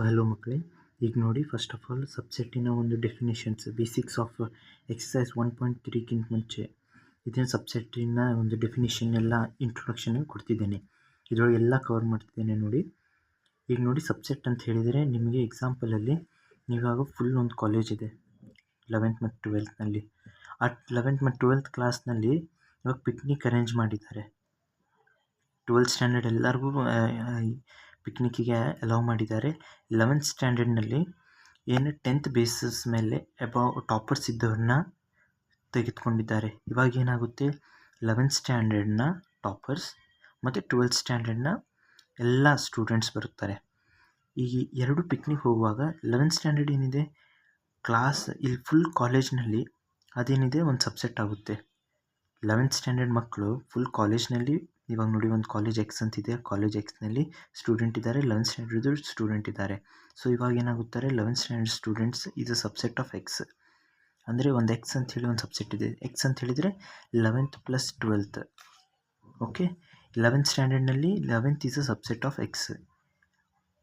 Hello ಮಕ್ಕಳೇ, ಈಗ ನೋಡಿ ಫಸ್ಟ್ ಆಫ್ ಆಲ್ ಸಬ್ಸೆಟ್ಟಿನ ಒಂದು ಡೆಫಿನೇಷನ್ಸ್ ಬೇಸಿಕ್ಸ್ ಆಫ್ ಎಕ್ಸಸೈಸ್ 1.3ಗಿಂತ ಮುಂಚೆ ಇದನ್ನು ಸಬ್ಸೆಟ್ಟಿನ ಒಂದು ಡೆಫಿನೇಷನ್ ಎಲ್ಲ ಇಂಟ್ರೊಡಕ್ಷನ್ ಕೊಡ್ತಿದ್ದೇನೆ. ಇದರೊಳಗೆ ಎಲ್ಲ ಕವರ್ ಮಾಡ್ತಿದ್ದೇನೆ ನೋಡಿ. ಈಗ ನೋಡಿ ಸಬ್ಸೆಟ್ ಅಂತ ಹೇಳಿದರೆ ನಿಮಗೆ ಎಕ್ಸಾಂಪಲಲ್ಲಿ ನೀವಾಗ ಫುಲ್ ಒಂದು ಕಾಲೇಜ್ ಇದೆ 11th ಮತ್ತು 12th. ಆ 11th ಮತ್ತು 12th ಕ್ಲಾಸ್ನಲ್ಲಿ ಇವಾಗ ಪಿಕ್ನಿಕ್ ಅರೇಂಜ್ ಮಾಡಿದ್ದಾರೆ. 12th ಸ್ಟ್ಯಾಂಡರ್ಡ್ ಎಲ್ಲರಿಗೂ ಪಿಕ್ನಿಕ್ಕಿಗೆ ಅಲೌ ಮಾಡಿದ್ದಾರೆ. 11th ಸ್ಟ್ಯಾಂಡರ್ಡ್ನಲ್ಲಿ ಏನು 10th ಬೇಸಿಸ್ ಮೇಲೆ ಟಾಪರ್ಸ್ ಇದ್ದವ್ರನ್ನ ತೆಗೆದುಕೊಂಡಿದ್ದಾರೆ. ಇವಾಗ ಏನಾಗುತ್ತೆ, 11th ಸ್ಟ್ಯಾಂಡರ್ಡ್ನ ಟಾಪರ್ಸ್ ಮತ್ತು 12th ಸ್ಟ್ಯಾಂಡರ್ಡ್ನ ಎಲ್ಲ ಸ್ಟೂಡೆಂಟ್ಸ್ ಬರುತ್ತಾರೆ. ಈ ಎರಡು ಪಿಕ್ನಿಕ್ ಹೋಗುವಾಗ 11th ಸ್ಟ್ಯಾಂಡರ್ಡ್ ಏನಿದೆ ಕ್ಲಾಸ್ ಇಲ್ಲಿ ಫುಲ್ ಕಾಲೇಜ್ನಲ್ಲಿ ಅದೇನಿದೆ ಒಂದು ಸಬ್ಸೆಟ್ ಆಗುತ್ತೆ. 11th ಸ್ಟ್ಯಾಂಡರ್ಡ್ ಮಕ್ಕಳು ಫುಲ್ ಕಾಲೇಜ್ನಲ್ಲಿ ಇವಾಗ ನೋಡಿ ಒಂದು ಕಾಲೇಜ್ ಎಕ್ಸ್ ಅಂತಿದೆ. ಕಾಲೇಜ್ ಎಕ್ಸ್ನಲ್ಲಿ ಸ್ಟೂಡೆಂಟ್ ಇದ್ದಾರೆ, 11th ಸ್ಟ್ಯಾಂಡರ್ಡ್ ಸ್ಟೂಡೆಂಟ್ ಇದ್ದಾರೆ. ಸೊ ಇವಾಗ ಏನಾಗುತ್ತಾರೆ 11th ಸ್ಟ್ಯಾಂಡರ್ಡ್ ಸ್ಟೂಡೆಂಟ್ಸ್ ಇದು ಸಬ್ಸೆಟ್ ಆಫ್ ಎಕ್ಸ್. ಅಂದರೆ ಒಂದು ಎಕ್ಸ್ ಅಂತ ಹೇಳಿ ಒಂದು ಸಬ್ಸೆಟ್ ಇದೆ. ಎಕ್ಸ್ ಅಂತ ಹೇಳಿದರೆ 11th + 12th. Okay, 11th ಸ್ಟ್ಯಾಂಡರ್ಡ್ನಲ್ಲಿ 11th is a subset of X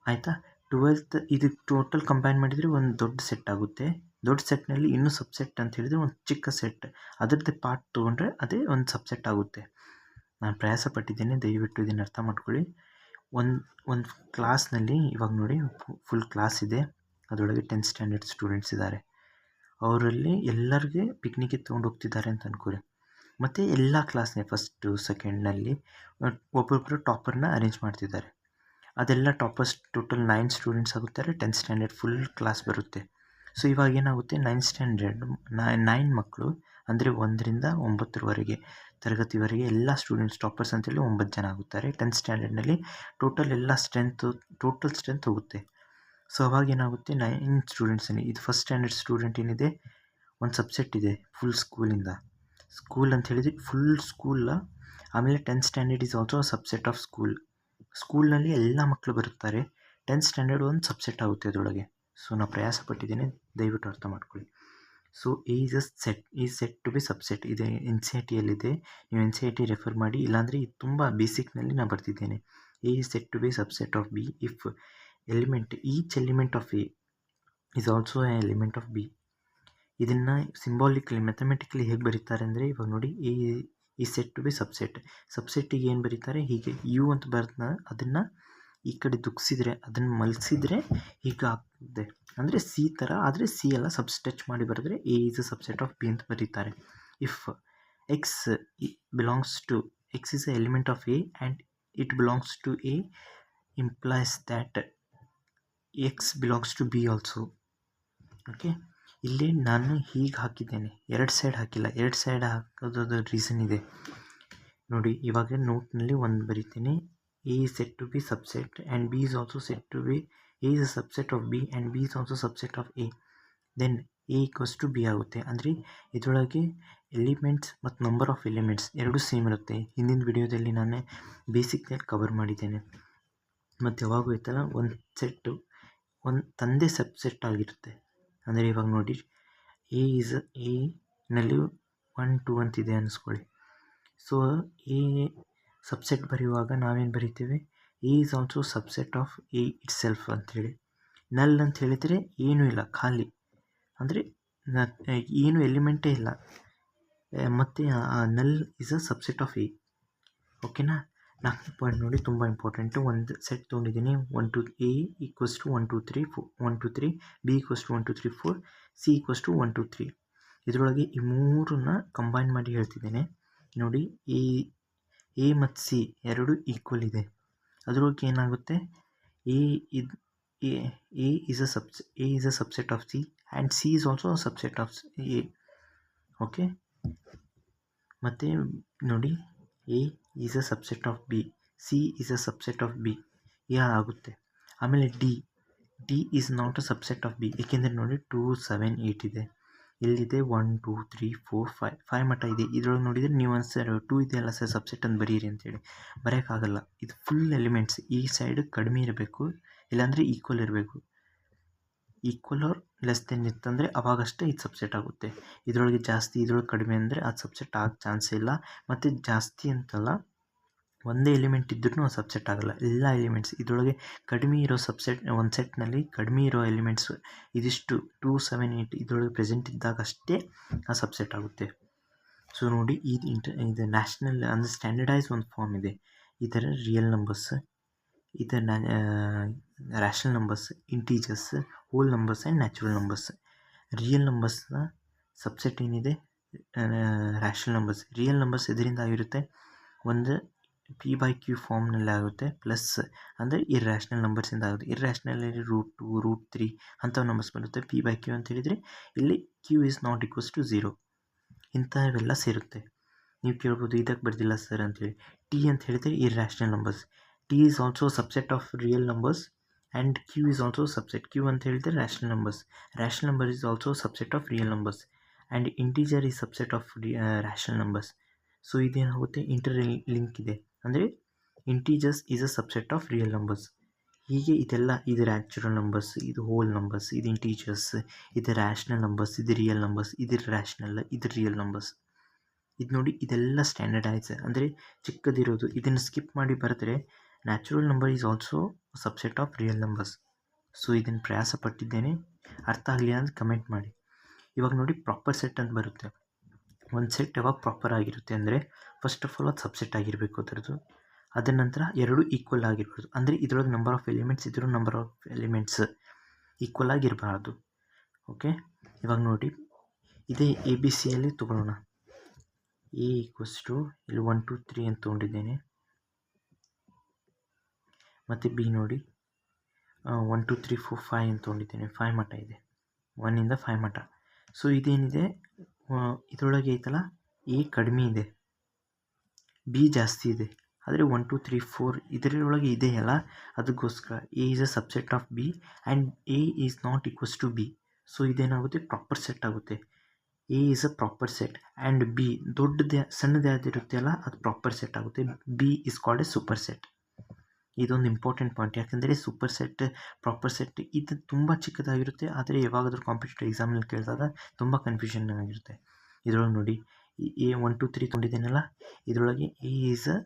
ಆಯಿತಾ. 12th ಇದು ಟೋಟಲ್ ಕಂಬೈನ್ ಮಾಡಿದರೆ ಒಂದು ದೊಡ್ಡ ಸೆಟ್ ಆಗುತ್ತೆ. ದೊಡ್ಡ ಸೆಟ್ನಲ್ಲಿ ಇನ್ನೂ ಸಬ್ಸೆಟ್ ಅಂತ ಹೇಳಿದರೆ ಒಂದು ಚಿಕ್ಕ ಸೆಟ್, ಅದರದ್ದು ಪಾರ್ಟ್ ತೊಗೊಂಡ್ರೆ ಅದೇ ಒಂದು ಸಬ್ಸೆಟ್ ಆಗುತ್ತೆ. ನಾನು ಪ್ರಯಾಸ ಪಟ್ಟಿದ್ದೇನೆ, ದಯವಿಟ್ಟು ಇದನ್ನು ಅರ್ಥ ಮಾಡ್ಕೊಳ್ಳಿ. ಒಂದು ಕ್ಲಾಸ್ನಲ್ಲಿ ಇವಾಗ ನೋಡಿ ಫುಲ್ ಕ್ಲಾಸ್ ಇದೆ, ಅದರೊಳಗೆ 10th ಸ್ಟ್ಯಾಂಡರ್ಡ್ ಸ್ಟೂಡೆಂಟ್ಸ್ ಇದ್ದಾರೆ. ಅವರಲ್ಲಿ ಎಲ್ಲರಿಗೆ ಪಿಕ್ನಿಕ್ಗೆ ತೊಗೊಂಡು ಹೋಗ್ತಿದ್ದಾರೆ ಅಂತ ಅನ್ಕೊಳ್ಳಿ. ಮತ್ತು ಎಲ್ಲ ಕ್ಲಾಸ್ನೇ ಫಸ್ಟು ಸೆಕೆಂಡ್ನಲ್ಲಿ ಒಬ್ಬೊಬ್ಬರು ಟಾಪರ್ನ ಅರೇಂಜ್ ಮಾಡ್ತಿದ್ದಾರೆ. ಅದೆಲ್ಲ ಟಾಪರ್ಸ್ ಟೋಟಲ್ 9 ಸ್ಟೂಡೆಂಟ್ಸ್ ಆಗುತ್ತಾರೆ. 10th ಸ್ಟ್ಯಾಂಡರ್ಡ್ ಫುಲ್ ಕ್ಲಾಸ್ ಬರುತ್ತೆ. ಸೊ ಇವಾಗ ಏನಾಗುತ್ತೆ 9th ಸ್ಟ್ಯಾಂಡರ್ಡ್ 9 ಮಕ್ಕಳು ಅಂದರೆ 1ರಿಂದ 9ರವರೆಗೆ ತರಗತಿವರೆಗೆ ಎಲ್ಲ ಸ್ಟೂಡೆಂಟ್ಸ್ ಟಾಪರ್ಸ್ ಅಂತೇಳಿ 9 ಜನ ಆಗುತ್ತಾರೆ. 10th ಸ್ಟ್ಯಾಂಡರ್ಡ್ನಲ್ಲಿ ಟೋಟಲ್ ಎಲ್ಲ ಟೋಟಲ್ ಸ್ಟ್ರೆಂತ್ ಹೋಗುತ್ತೆ. ಸೊ ಅವಾಗ ಏನಾಗುತ್ತೆ 9 ಸ್ಟೂಡೆಂಟ್ಸಲ್ಲಿ ಇದು ಫಸ್ಟ್ ಸ್ಟ್ಯಾಂಡರ್ಡ್ ಸ್ಟೂಡೆಂಟ್ ಏನಿದೆ ಒಂದು ಸಬ್ಸೆಟ್ ಇದೆ ಫುಲ್ ಸ್ಕೂಲಿಂದ. ಸ್ಕೂಲ್ ಅಂತ ಹೇಳಿದರೆ ಫುಲ್ ಸ್ಕೂಲ್. ಆಮೇಲೆ 10th standard is also subset of school. ಸ್ಕೂಲ್ನಲ್ಲಿ ಎಲ್ಲ ಮಕ್ಕಳು ಬರುತ್ತಾರೆ. 10th ಸ್ಟ್ಯಾಂಡರ್ಡ್ ಒಂದು ಸಬ್ಸೆಟ್ ಆಗುತ್ತೆ ಅದರೊಳಗೆ. ಸೊ ನಾನು ಪ್ರಯಾಸ ಪಟ್ಟಿದ್ದೇನೆ, ದಯವಿಟ್ಟು ಅರ್ಥ ಮಾಡ್ಕೊಳ್ಳಿ. So A is a set, ಈ ಸೆಟ್ ಟು ಬಿ ಸಬ್ಸೆಟ್ ಇದೆ. NCERTಯಲ್ಲಿದೆ, ನೀವು NCERT ರೆಫರ್ ಮಾಡಿ. ಇಲ್ಲಾಂದರೆ ಇದು ತುಂಬ ಬೇಸಿಕ್ನಲ್ಲಿ ನಾನು ಬರ್ತಿದ್ದೇನೆ. A is said to be subset of B if element each element of A is also a element of B. ಇದನ್ನು ಸಿಂಬಾಲಿಕಲಿ ಮ್ಯಾಥಮೆಟಿಕಲಿ ಹೇಗೆ ಬರೀತಾರೆ ಅಂದರೆ ಇವಾಗ ನೋಡಿ A is said to be subset. ಸಬ್ಸೆಟ್ಟಿಗೆ ಏನು ಬರೀತಾರೆ, ಹೀಗೆ ಯು ಅಂತ ಬರ್ದ ಅದನ್ನು ಈ ಕಡೆ ದುಗ್ಸಿದ್ರೆ ಅದನ್ನು ಮಲ್ಸಿದ್ರೆ ಹೀಗೆ ಆಗ್ತದೆ. ಅಂದರೆ ಸಿ ಥರ, ಆದರೆ ಸಿ ಎಲ್ಲ ಟಚ್ ಮಾಡಿ ಬರೆದ್ರೆ A is a subset of B ಅಂತ ಬರೀತಾರೆ. If X belongs to X is a element of A and it belongs to A implies that X belongs to B also. Okay, ಇಲ್ಲಿ ನಾನು ಹೀಗೆ ಹಾಕಿದ್ದೇನೆ, ಎರಡು ಸೈಡ್ ಹಾಕಿಲ್ಲ. ಎರಡು ಸೈಡ್ ಹಾಕೋದು ರೀಸನ್ ಇದೆ ನೋಡಿ. ಇವಾಗ ನೋಟ್ನಲ್ಲಿ ಒಂದು ಬರಿತೀನಿ, A is said to be subset and B is also said to be, A is a subset of B and B is also subset of A. Then A equals to B ಆಗುತ್ತೆ. ಅಂದರೆ ಇದರೊಳಗೆ elements ಮತ್ತು number of elements ಎರಡೂ same ಇರುತ್ತೆ. ಹಿಂದಿನ ವಿಡಿಯೋದಲ್ಲಿ ನಾನು ಬೇಸಿಕ್ನಲ್ಲಿ cover ಮಾಡಿದ್ದೇನೆ. ಮತ್ತು ಯಾವಾಗೂ ಇತ್ತಲ್ಲ ಒಂದು ಸೆಟ್ಟು ಒಂದು ತಂದೆ ಸಬ್ಸೆಟ್ ಆಗಿರುತ್ತೆ. ಅಂದರೆ ಇವಾಗ ನೋಡಿ ಎನಲ್ಲಿ 1 2 ಅಂತಿದೆ ಅನ್ನಿಸ್ಕೊಳ್ಳಿ. ಸೊ ಎ ಸಬ್ಸೆಟ್ ಬರೆಯುವಾಗ ನಾವೇನು ಬರಿತೀವಿ, A is also subset of A itself ಅಂಥೇಳಿ. ನಲ್ ಅಂತ ಹೇಳಿದರೆ ಏನೂ ಇಲ್ಲ, ಖಾಲಿ. ಅಂದರೆ ಏನು ಎಲಿಮೆಂಟೇ ಇಲ್ಲ. ಮತ್ತು ನಲ್ is a subset of A. ಓಕೆನಾ. 4ನೇ ಪಾಯಿಂಟ್ ನೋಡಿ, ತುಂಬ ಇಂಪಾರ್ಟೆಂಟು. ಒಂದು ಸೆಟ್ ತೊಗೊಂಡಿದ್ದೀನಿ 1 2 A equals to 1 2 3 4 1 2 3, B equals to 1 2 3 4, C equals to 1 2 3. ಇದರೊಳಗೆ ಈ ಮೂರನ್ನ ಕಂಬೈನ್ ಮಾಡಿ ಹೇಳ್ತಿದ್ದೇನೆ ನೋಡಿ. ಎ ಮತ್ತು ಸಿ ಎರಡು ಈಕ್ವಲ್ ಇದೆ. ಅದರೊಳಗೆ ಏನಾಗುತ್ತೆ, A is a subset of C and C is also a subset of A. Okay, ಮತ್ತು ನೋಡಿ A is a subset of B, C is a subset of B ಆಗುತ್ತೆ. ಆಮೇಲೆ D is not a subset of B, ಏಕೆಂದರೆ ನೋಡಿ 2 7 8 ಇದೆ. ಇಲ್ಲಿದೆ 1 2 3 4 5 ಮಟ್ಟ ಇದೆ. ಇದ್ರೊಳಗೆ ನೋಡಿದರೆ ನೀವು ಒಂದು ಸರ್ 2 ಇದೆಯಲ್ಲ ಸರ್ ಸಬ್ಸೆಟ್ ಅಂತ ಬರೀರಿ ಅಂತೇಳಿ ಬರೆಯೋಕ್ಕಾಗಲ್ಲ. ಇದು ಫುಲ್ ಎಲಿಮೆಂಟ್ಸ್ ಈ ಸೈಡ್ ಕಡಿಮೆ ಇರಬೇಕು, ಇಲ್ಲಾಂದರೆ ಈಕ್ವಲ್ ಇರಬೇಕು. ಈಕ್ವಲ್ ಆರ್ ಲೆಸ್ ದೆನ್ ಇತ್ತಂದರೆ ಅವಾಗಷ್ಟೇ ಇದು ಸಬ್ಸೆಟ್ ಆಗುತ್ತೆ. ಇದರೊಳಗೆ ಜಾಸ್ತಿ ಇದ್ರೊಳಗೆ ಕಡಿಮೆ ಅಂದರೆ ಅದು ಸಬ್ಸೆಟ್ ಆಗೋ ಚಾನ್ಸೇ ಇಲ್ಲ. ಮತ್ತು ಜಾಸ್ತಿ ಅಂತಲ್ಲ, ಒಂದೇ ಎಲಿಮೆಂಟ್ ಇದ್ರೂ ಸಬ್ಸೆಟ್ ಆಗಲ್ಲ. ಎಲ್ಲ ಎಲಿಮೆಂಟ್ಸ್ ಇದರೊಳಗೆ ಕಡಿಮೆ ಇರೋ ಒಂದು ಸೆಟ್ನಲ್ಲಿ ಕಡಿಮೆ ಇರೋ ಎಲಿಮೆಂಟ್ಸ್ ಇದಿಷ್ಟು 2, 7, 8 ಇದರೊಳಗೆ ಪ್ರೆಸೆಂಟ್ ಇದ್ದಾಗ ಅಷ್ಟೇ ಆ ಸಬ್ಸೆಟ್ ಆಗುತ್ತೆ. ಸೊ ನೋಡಿ, ಇದು ನ್ಯಾಷನಲ್ ಅಂದರೆ ಸ್ಟ್ಯಾಂಡರ್ಡೈಸ್ ಒಂದು ಫಾರ್ಮ್ ಇದೆ. ಈ ಥರ ರಿಯಲ್ ನಂಬರ್ಸ್, ಈ ಥರ rational numbers, integers, whole numbers and natural numbers. Real ನಂಬರ್ಸ್ನ ಸಬ್ಸೆಟ್ ಏನಿದೆ ರ್ಯಾಷನಲ್ ನಂಬರ್ಸ್. ರಿಯಲ್ ನಂಬರ್ಸ್ ಇದರಿಂದ ಆಗಿರುತ್ತೆ, ಒಂದು P/Q ಫಾರ್ಮ್ನಲ್ಲಿ ಆಗುತ್ತೆ, ಪ್ಲಸ್ ಅಂದರೆ ಇರ್ರ್ಯಾಷನಲ್ ನಂಬರ್ಸಿಂದ ಆಗುತ್ತೆ. ಇರ್ರ್ಯಾಷನಲ್ಲಿ √2, √3 ಅಂಥವು ನಂಬರ್ಸ್ ಬರುತ್ತೆ. P/Q ಅಂತ ಹೇಳಿದರೆ ಇಲ್ಲಿ Q is not equals to 0 ಇಂಥವೆಲ್ಲ ಸೇರುತ್ತೆ. ನೀವು ಕೇಳ್ಬೋದು ಇದಕ್ಕೆ ಬರ್ದಿಲ್ಲ ಸರ್ ಅಂತೇಳಿ. T ಅಂತ ಹೇಳಿದರೆ irrational numbers. T is also subset of real numbers and Q is also subset. Q ಅಂತ ಹೇಳಿದರೆ rational numbers. Rational number is also subset of real numbers and integer is subset of rational numbers. So ಇದೇನಾಗುತ್ತೆ, interlink ಇದೆ. ಅಂದರೆ integers is a subset of real numbers. ಹೀಗೆ ಇದೆಲ್ಲ, ಇದು natural numbers, ಇದು whole numbers, ಇದು integers, ಇದು rational numbers, ಇದು ರಿಯಲ್ ನಂಬರ್ಸ್, ಇದು ರ್ಯಾಷನಲ್, ಇದು ರಿಯಲ್ ನಂಬರ್ಸ್. ಇದು ನೋಡಿ, ಇದೆಲ್ಲ ಸ್ಟ್ಯಾಂಡರ್ಡೈಸ್ ಅಂದರೆ ಚಿಕ್ಕದಿರೋದು. ಇದನ್ನು ಸ್ಕಿಪ್ ಮಾಡಿ ಬರೆದ್ರೆ natural number is also subset of real numbers. So ಇದನ್ನು ಪ್ರಯಾಸ ಪಟ್ಟಿದ್ದೇನೆ, ಅರ್ಥ ಆಗಲಿಲ್ಲ ಅಂತ ಕಮೆಂಟ್ ಮಾಡಿ. ಇವಾಗ ನೋಡಿ, ಪ್ರಾಪರ್ ಸೆಟ್ ಅಂತ ಬರುತ್ತೆ. ಒಂದು ಸೆಟ್ ಯಾವಾಗ ಪ್ರಾಪರ್ ಆಗಿರುತ್ತೆ ಅಂದರೆ ಫಸ್ಟ್ ಆಫ್ ಆಲ್ ಅದು ಸಬ್ಸೆಟ್ ಆಗಿರಬೇಕು ಅದರದ್ದು. ಅದರ ನಂತರ ಎರಡು ಈಕ್ವಲ್ ಆಗಿರ್ಬಾರ್ದು. ಅಂದರೆ ಇದರೊಳಗೆ ನಂಬರ್ ಆಫ್ ಎಲಿಮೆಂಟ್ಸ್ ಇದ್ದರೂ ನಂಬರ್ ಆಫ್ ಎಲಿಮೆಂಟ್ಸ್ ಈಕ್ವಲ್ ಆಗಿರಬಾರ್ದು. ಓಕೆ, ಇವಾಗ ನೋಡಿ, ಇದೇ ABC ತೊಗೊಳ್ಳೋಣ. A = ಇಲ್ಲಿ 1, 2, 3 ಅಂತ ತೊಗೊಂಡಿದ್ದೇನೆ. ಮತ್ತು B ನೋಡಿ 1, 2, 3, 4, 5 ಅಂತ ತೊಗೊಂಡಿದ್ದೇನೆ. 5 ಮಟ್ಟ ಇದೆ, 1 ಇಂದ 5 ಮಟ್ಟ. ಸೊ ಇದೇನಿದೆ, ಇದರೊಳಗೆ ಐತಲ್ಲ, A ಕಡಿಮೆ ಇದೆ, B ಜಾಸ್ತಿ ಇದೆ. ಆದರೆ 1, 2, 3, 4 ಇದರೊಳಗೆ ಇದೆಯಲ್ಲ, ಅದಕ್ಕೋಸ್ಕರ A is a subset of B and A is not equals to B. So ಇದೇನಾಗುತ್ತೆ, ಪ್ರಾಪರ್ ಸೆಟ್ ಆಗುತ್ತೆ. A is a proper set and B ಸಣ್ಣದು ಯಾವುದಿರುತ್ತೆ ಅಲ್ಲ, ಅದು ಪ್ರಾಪರ್ ಸೆಟ್ ಆಗುತ್ತೆ. B is called a super set. ಇದೊಂದು important point. ಯಾಕೆಂದರೆ super set, proper set ಇದು ತುಂಬ ಚಿಕ್ಕದಾಗಿರುತ್ತೆ. ಆದರೆ ಯಾವಾಗಾದರೂ ಕಾಂಪಿಟೇಟಿವ್ ಎಕ್ಸಾಮ್ನಲ್ಲಿ ಕೇಳಿದಾಗ ತುಂಬ ಕನ್ಫ್ಯೂಷನ್ ಆಗಿರುತ್ತೆ. ಇದರೊಳಗೆ ನೋಡಿ, A 1, 2, 3 ತೊಗೊಂಡಿದ್ದೇನಲ್ಲ, ಇದರೊಳಗೆ A is a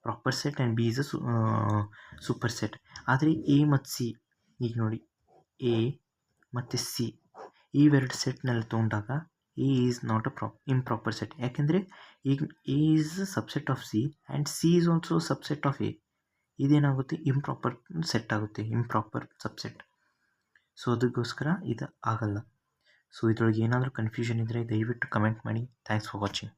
proper set and B is a super set. ಆದರೆ A ಮತ್ತು C, ಈಗ ನೋಡಿ, A ಮತ್ತು C ಇವೆರಡು ಸೆಟ್ನಲ್ಲಿ ತೊಗೊಂಡಾಗ A is not a improper set. ಯಾಕೆಂದರೆ ಈಗ A is subset of C and C is also subset of A. ಇದೇನಾಗುತ್ತೆ, ಇಂಪ್ರಾಪರ್ ಸೆಟ್ ಆಗುತ್ತೆ, ಇಂಪ್ರಾಪರ್ ಸಬ್ಸೆಟ್. ಸೊ ಅದಕ್ಕೋಸ್ಕರ ಇದು ಆಗಲ್ಲ. ಸೊ ಇದರೊಳಗೆ ಏನಾದರೂ ಕನ್ಫ್ಯೂಷನ್ ಇದ್ದರೆ ದಯವಿಟ್ಟು ಕಮೆಂಟ್ ಮಾಡಿ. Thanks for watching.